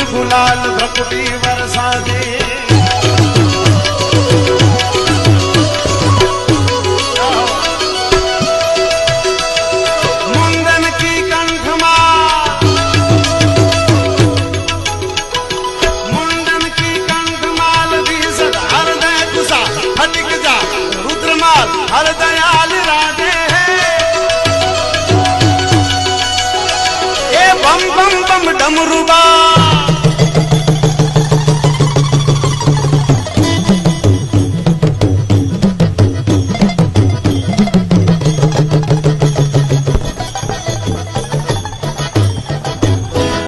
गुलाल भ्रकुटी वर्षा दे। मुंडन की कंठमाल, मुंडन की कंठमाल भी सद हृदय कुसा फटिक जा रुद्रमाल हर दयाल राधे। बम बम बम डमरू बा